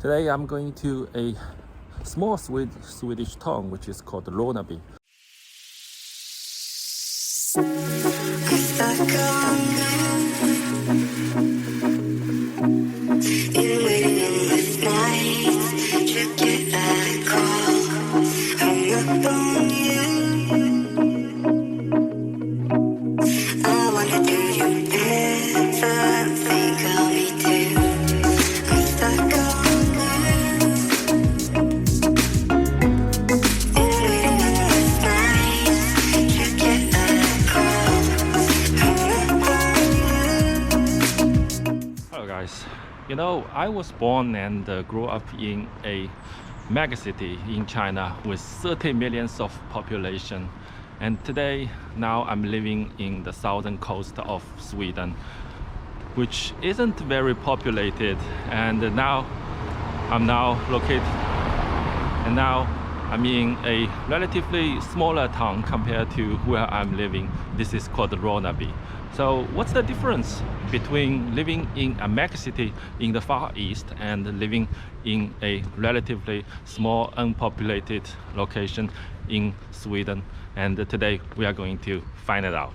Today I'm going to a small Swedish town which is called Ronneby. You know, I was born and grew up in a megacity in China with 30 million of population, and today now I'm living in the southern coast of Sweden, which isn't very populated, and now I'm in a relatively smaller town compared to where I'm living. This is called Ronneby. So what's the difference between living in a megacity in the Far East and living in a relatively small unpopulated location in Sweden? And today we are going to find it out.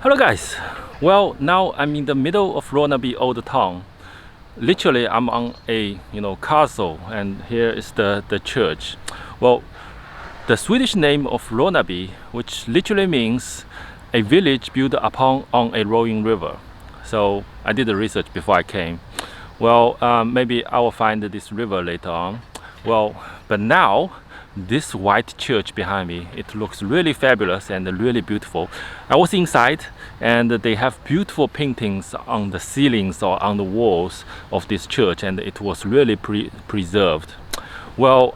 Hello guys, well, now I'm in the middle of Ronneby old town. Literally I'm on a castle, and here is the church. Well, the Swedish name of Ronneby, which literally means a village built upon on a rolling river. So I did the research before I came. Well, maybe I will find this river later on. Well, but now this white church behind me, it looks really fabulous and really beautiful. I was inside, and they have beautiful paintings on the ceilings or on the walls of this church, and it was really preserved. Well,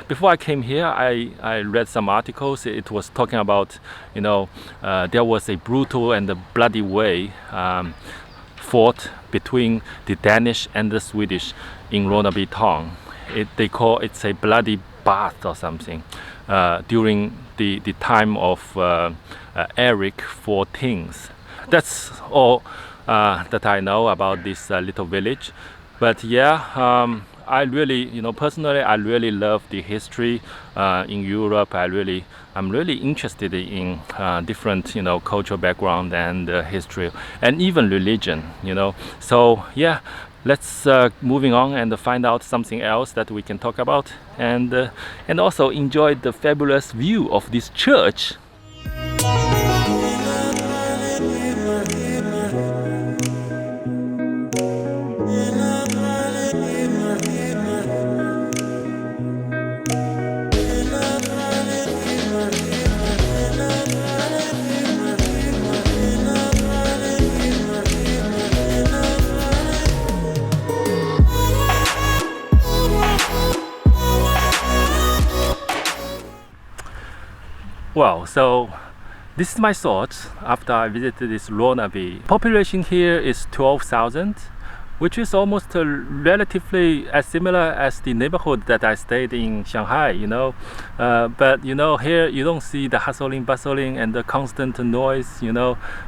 before I came here, I read some articles. It was talking about there was a brutal and a bloody way fought between the Danish and the Swedish in Ronneby town. They call it a bloody bath or something during the time of Eric XIV. That's all that I know about this little village. But yeah, I really, personally, I really love the history in Europe. I'm really interested in different, cultural background and history, and even religion, So yeah, let's moving on and find out something else that we can talk about, and also enjoy the fabulous view of this church. Well, so this is my thoughts after I visited this Ronneby. Population here is 12,000, which is almost relatively as similar as the neighborhood that I stayed in Shanghai, But here you don't see the hustling, bustling, and the constant noise,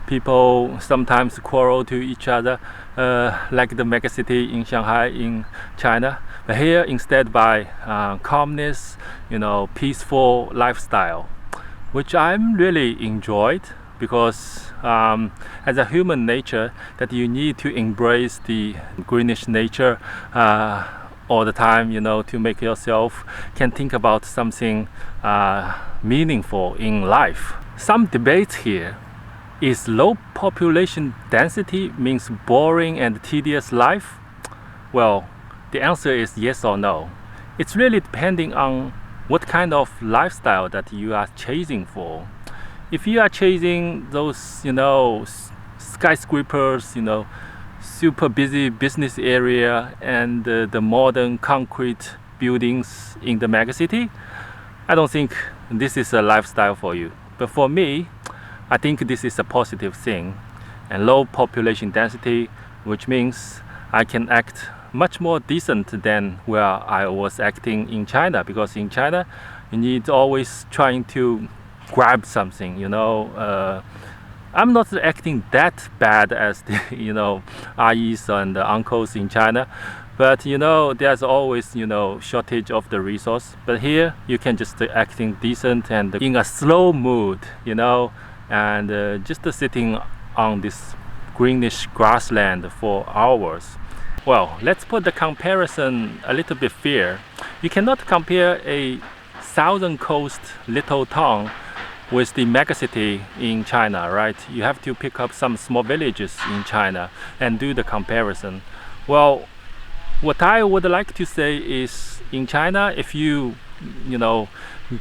People sometimes quarrel to each other, like the megacity in Shanghai in China. But here, instead, by calmness, peaceful lifestyle, which I'm really enjoyed, because as a human nature, that you need to embrace the greenish nature all the time, to make yourself can think about something meaningful in life. Some debates here. Is low population density means boring and tedious life? Well, the answer is yes or no. It's really depending on what kind of lifestyle that you are chasing for. If you are chasing those, skyscrapers, super busy business area and the modern concrete buildings in the megacity, I don't think this is a lifestyle for you. But for me, I think this is a positive thing, and low population density, which means I can act much more decent than where I was acting in China, because in China you need always trying to grab something, I'm not acting that bad as the aunties and the uncles in China, but there's always shortage of the resource. But here you can just acting decent and in a slow mood, and just sitting on this greenish grassland for hours. Well, let's put the comparison a little bit fair. You cannot compare a southern coast little town with the megacity in China, right? You have to pick up some small villages in China and do the comparison. Well, what I would like to say is, in China, if you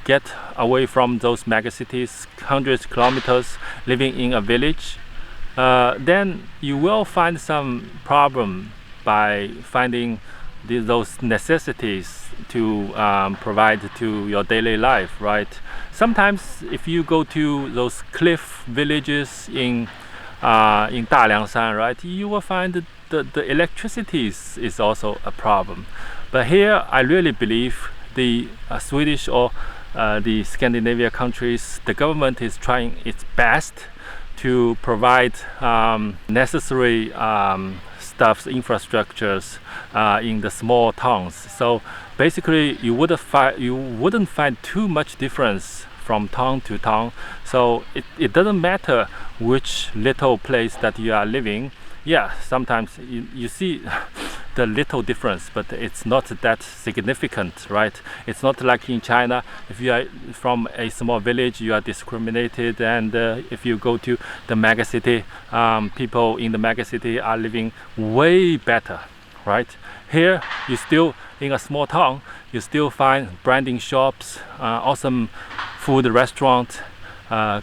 get away from those megacities, hundreds of kilometers, living in a village, then you will find some problem by finding those necessities to provide to your daily life, right? Sometimes if you go to those cliff villages in Daliangshan, right, you will find the electricity is also a problem. But here I really believe the Swedish or the Scandinavia countries, the government is trying its best to provide necessary stuffs, infrastructures in the small towns. So basically you wouldn't find too much difference from town to town. So it doesn't matter which little place that you are living. Yeah, sometimes you see the little difference, but it's not that significant, right? It's not like in China, if you are from a small village, you are discriminated, and if you go to the megacity, people in the megacity are living way better, right? Here, you still, in a small town, you still find branding shops, awesome food restaurant,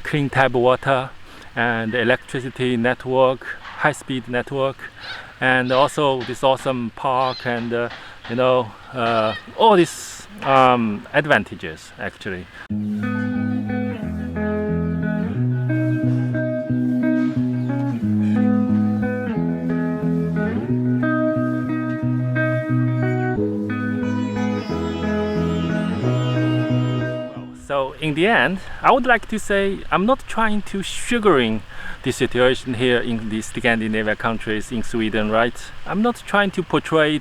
clean tap water, and electricity network, high-speed network, and also this awesome park, and all these advantages actually. So in the end, I would like to say I'm not trying to sugaring the situation here in the Scandinavian countries, in Sweden, right? I'm not trying to portray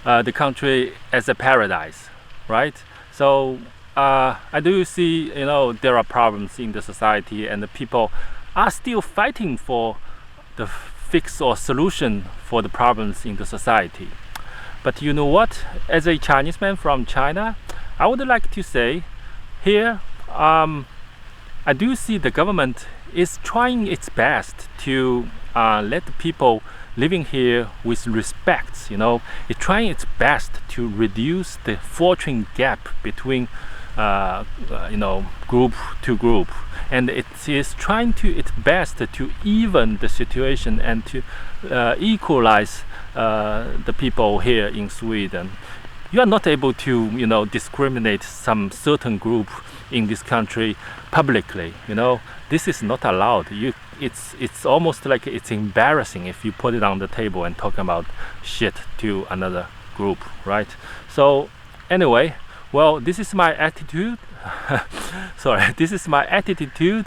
the country as a paradise, right? So I do see, there are problems in the society, and the people are still fighting for the fix or solution for the problems in the society. But you know what? As a Chinese man from China, I would like to say, here, I do see the government is trying its best to let the people living here with respect. It's trying its best to reduce the fortune gap between, group to group, and it is trying its best to even the situation and to equalize the people here in Sweden. You are not able to discriminate some certain group in this country publicly. This is not allowed. It's almost like it's embarrassing if you put it on the table and talk about shit to another group, right? So anyway, well, this is my attitude. Sorry, this is my attitude,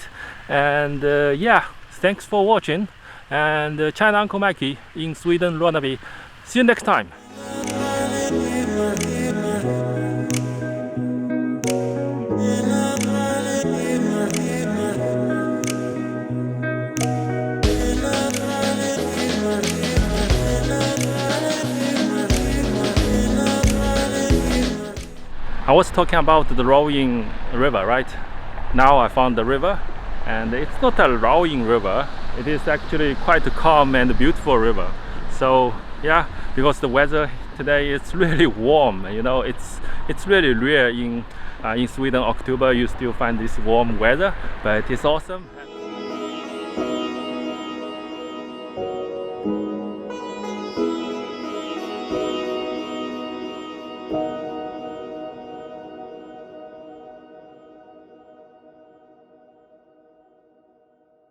and yeah, thanks for watching. And China Uncle Mikey in Sweden, Ronneby. See you next time. I was talking about the Rowing River, right? Now I found the river, and it's not a rowing river. It is actually quite a calm and beautiful river. So yeah, because the weather today it's really warm. You know, it's really rare in Sweden. October you still find this warm weather, but it's awesome.